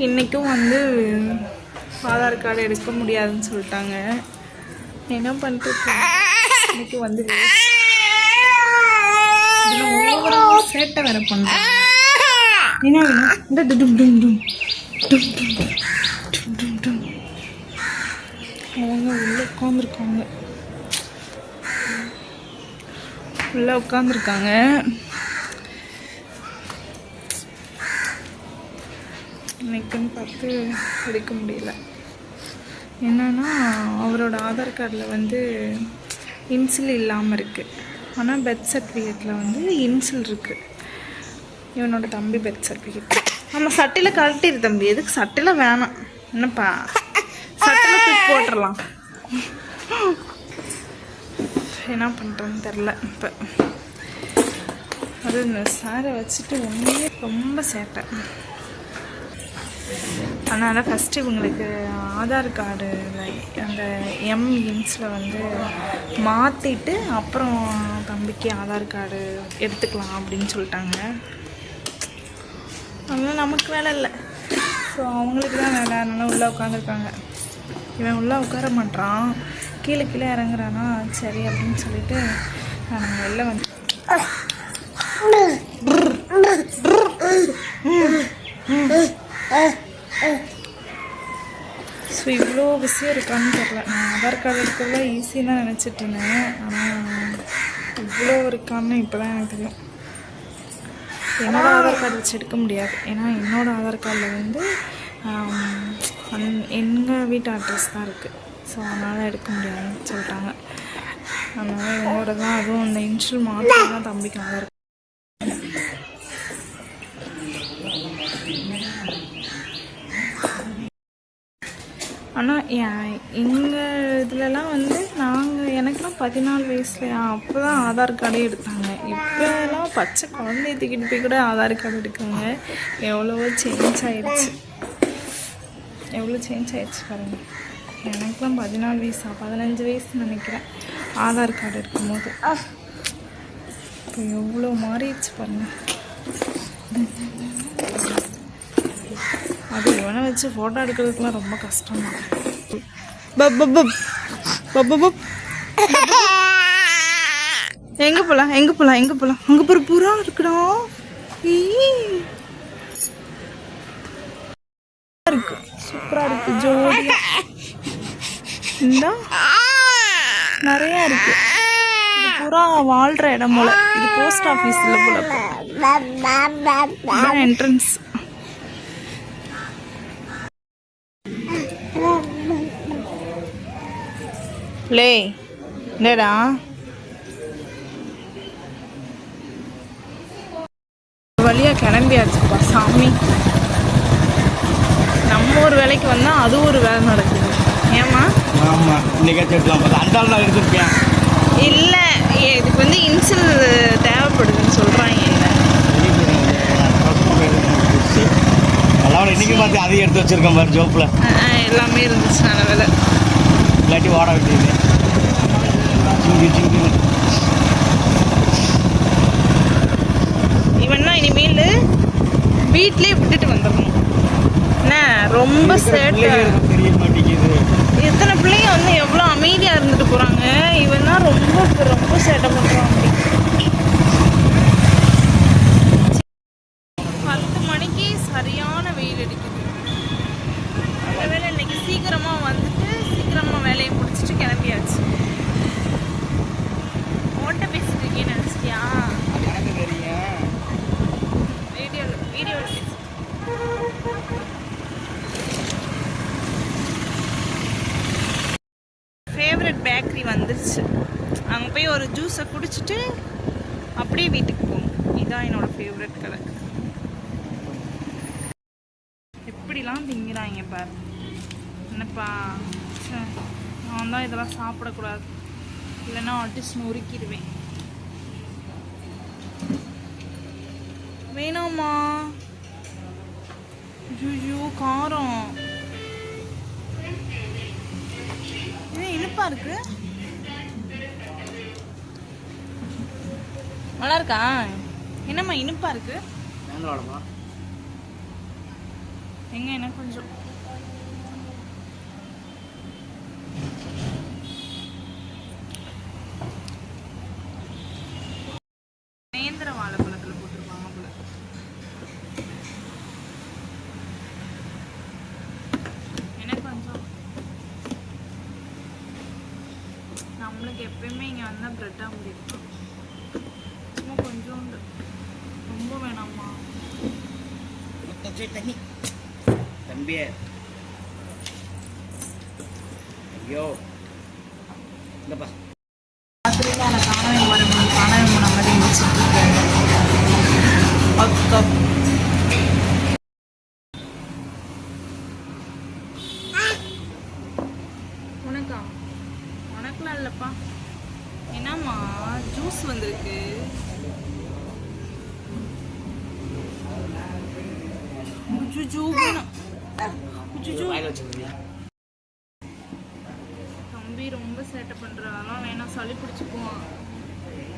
இன்றைக்கும் வந்து ஆதார் கார்டு எடுக்க முடியாதுன்னு சொல்லிட்டாங்க. என்ன பண்ணுறது, இன்றைக்கி வந்து சேட்டை வேறு பண்ணுறேன். என்ன வேணும்? இந்த டும் டும் டும் டும் டும் டும் டும். அவங்க உள்ளே உட்காந்துருக்காங்க. இன்னைக்குன்னு பார்த்து எடுக்க முடியல. என்னன்னா அவரோட ஆதார் கார்டில் வந்து இன்சில் இல்லாமல் இருக்குது. ஆனால் பெர்த் சர்டிஃபிகேட்டில் வந்து இன்சில் இருக்குது. இவனோட தம்பி பெர்த் சர்டிஃபிகேட். நம்ம சட்டையில் கழட்டிடு தம்பி. எதுக்கு சட்டையில் வேணாம். என்னப்பா சட்டையில் தூக்கி போட்டுடலாம். என்ன பண்ணுறேன்னு தெரில. இப்போ அது இந்த சாரை வச்சுட்டு உண்மையே ரொம்ப சேட்டை. அதனால் ஃபஸ்ட்டு இவங்களுக்கு ஆதார் கார்டு அந்த இன்ஸில் வந்து மாற்றிட்டு அப்புறம் தம்பிக்கு ஆதார் கார்டு எடுத்துக்கலாம் அப்படின்னு சொல்லிட்டாங்க. அதனால் நமக்கு வேலை இல்லை. ஸோ அவங்களுக்கு தான் வேலை. அதனால் உள்ளே உட்காந்துருக்காங்க. இவன் உள்ளே உட்கார மாட்டான், கீழே இறங்குறானா. சரி அப்படின்னு சொல்லிட்டு நாங்கள் வெளில வந்து ஸோ இவ்வளோ பிஸியாக இருக்கான்னு தெரில. நான் ஆதார் கார்டு எடுக்கிறத ஈஸியாக தான் நினச்சிட்டு இருந்தேன். ஆனால் இவ்வளோ இருக்கான்னு இப்போ தான் எனக்கு தெரியும். என்னோடய ஆதார் கார்டு வச்சு எடுக்க முடியாது. ஏன்னா என்னோடய ஆதார் கார்டில் வந்து எங்கள் வீட்டு அட்ரஸ் தான் இருக்குது. ஸோ அதனால் எடுக்க முடியாதுன்னு சொல்லிட்டாங்க. அதனால் என்னோட தான், அதுவும் அந்த இன்ஷியல் மாற்றி தான் தம்பிக்கு ஆதார். ஆனால் எங்கள் இதிலலாம் வந்து எனக்குலாம் 14 வயசுலையா அப்போ தான் ஆதார் கார்டே எடுத்தாங்க. இப்போலாம் பச்சை குழந்தைய தூக்கிட்டு போய் கூட ஆதார் கார்டு எடுக்காங்க. எவ்வளோ சேஞ்ச் ஆயிடுச்சு பாருங்கள். எனக்குலாம் 14 வயசா 15 வயசு நினைக்கிறேன் ஆதார் கார்டு எடுக்கும்போது. இப்போ எவ்வளோ மாறிடுச்சு பாருங்கள். அது இவனை வச்சு ஃபோட்டோ எடுக்கிறதுக்குலாம் ரொம்ப கஷ்டம் தான். எங்கே போகலாம் அங்கே போகிற புறா இருக்குடா. இருக்கு, சூப்பராக இருக்குது, ஜோடியா இந்த நிறையா இருக்குது. இது புறா வாழ்கிற இடம் போல. இது போஸ்ட் ஆஃபீஸில் போல என்ட்ரன்ஸ். லே என்னடா வழியாக கிளம்பியாச்சுப்பா சாமி. நம்ம ஒரு வேலைக்கு வந்தால் அது ஒரு வேலை நடக்குது. ஏமா? ஆமாம், இன்னைக்கு எடுத்துருக்கேன். இல்லை, இதுக்கு வந்து இன்சில் தேவைப்படுதுன்னு சொல்கிறாங்க. என்ன இன்னைக்கு பார்த்து அதையும் எடுத்து வச்சிருக்கேன் பாரு ஜோப்பில். எல்லாமே இருந்துச்சு. நல்ல வேலை, இல்லாட்டி ஓட வேண்டியது. இவன்னா இனிமேல் வீட்லேயே விட்டுட்டு வந்துடணும். என்ன ரொம்ப சேட்டை தெரிய மாட்டேங்குது. எத்தனை பிள்ளைங்க வந்து எவ்வளோ அமைதியாக இருந்துட்டு போகிறாங்க. இவன் தான் ரொம்ப சேட்டை பண்ணுறான். அப்படி 10 மணிக்கு சரியான வெயில் அடிக்குது. அந்த வேலை இன்னைக்கு சீக்கிரமாக வந்துட்டு சீக்கிரமாக வேலையை முடிச்சுட்டு கிளம்பியாச்சு. ஓட்ட பேசிட்டு இருக்கேன்னு நினச்சிட்டியா? வீடியோவில் பேசி ஃபேவரட் பேக்கரி வந்துருச்சு. அங்கே போய் ஒரு ஜூஸை குடிச்சிட்டு அப்படியே வீட்டுக்கு போகணும். இதுதான் என்னோட ஃபேவரட் கடை. எப்படிலாம் திங்கிறாங்க பாரு. என்னப்பா, நான் தான் இதெல்லாம் சாப்பிடக்கூடாது, இல்லைன்னா அடிச்சு நொறுக்கிடுவேன். வேணாமா? ஐயோ காரம். இது இனிப்பா இருக்கு. நல்லா இருக்கா? என்னம்மா இனிப்பா இருக்கு? எங்க எனக்கு கொஞ்சம் நேந்திர வாழைப்பழத்தில் போட்டிருப்பாங்க போல. எனக்கு கொஞ்சம் நம்மளுக்கு எப்பயுமே இங்கே வந்தால் ப்ரெட் ஆம்லேட் தான். சும்மா கொஞ்சோண்டு, ரொம்ப வேணாமா? தண்ணி தம்பியே, ஐயோ இந்தப்பா ராத்திரியில் எனக்கு காணவே மரம் காணவே போன மாதிரி வச்சுருக்கேன். உனக்கா? உனக்குலாம் இல்லைப்பா. என்னம்மா ஜூஸ் வந்திருக்கு? தம்பி ரொம்ப சேட்டை பண்றதெல்லாம் வேணாம், சளி பிடிச்சிக்குவான்.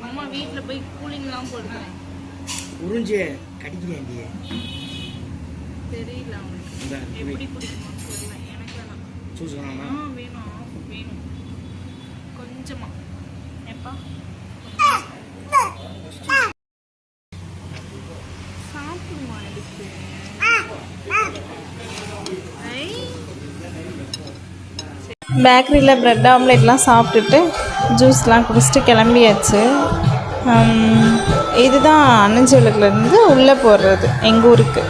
அம்மா வீட்டில் போய் கூலிங்லாம் போடுறேன். உறிஞ்சு கடிக்கிறேன். தெரியல அவனுக்கு எப்படி பிடிக்குமா தெரியல. எனக்கு வேணாம். ஜூஸ் வேணாமா? வேணும் வேணும் கொஞ்சமா. எப்பா சாப்பிடுமா எடுத்து? பேக்கரியில் ப்ரெட் ஆம்லேட்லாம் சாப்பிட்டுட்டு ஜூஸ்லாம் குடிச்சிட்டு கிளம்பியாச்சு. இதுதான் அன்னஞ்சி விளக்குலேருந்து உள்ளே போடுறது எங்கள் ஊருக்கு.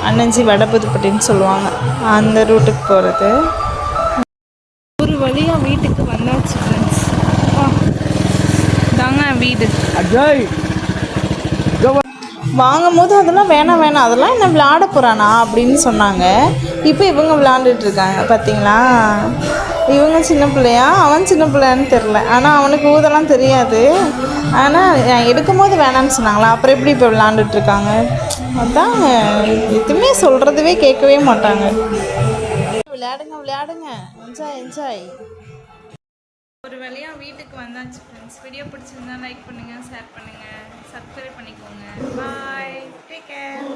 அன்னஞ்சி வடபுதுப்பட்டின்னு சொல்லுவாங்க, அந்த ரூட்டுக்கு போகிறது. ஒரு வழியாக வீட்டுக்கு வந்தாச்சு ஃப்ரெண்ட்ஸ். தாங்க வீடு. வாங்கும் போது அதெல்லாம் வேணாம் அதெல்லாம் என்ன விளையாட போகிறானா அப்படின்னு சொன்னாங்க. இப்போ இவங்க விளையாண்டுட்டு இருக்காங்க பார்த்தீங்களா. இவங்க சின்ன பிள்ளையா அவன் சின்ன பிள்ளையான்னு தெரில. ஆனால் அவனுக்கு ஊதெல்லாம் தெரியாது. ஆனால் எடுக்கும் போது வேணான்னு சொன்னாங்களா, அப்புறம் எப்படி இப்போ விளையாண்டுட்ருக்காங்க. அதான் எதுவுமே சொல்கிறதுவே கேட்கவே மாட்டாங்க. விளையாடுங்க என்ஜாய். ஒரு வழியாக வீட்டுக்கு வந்தாச்சு ஃப்ரெண்ட்ஸ். வீடியோ பிடிச்சிருந்தா லைக் பண்ணுங்கள், ஷேர் பண்ணுங்கள், சப்ஸ்கிரைப் பண்ணிக்கோங்க. பாய், டேக் கேர்.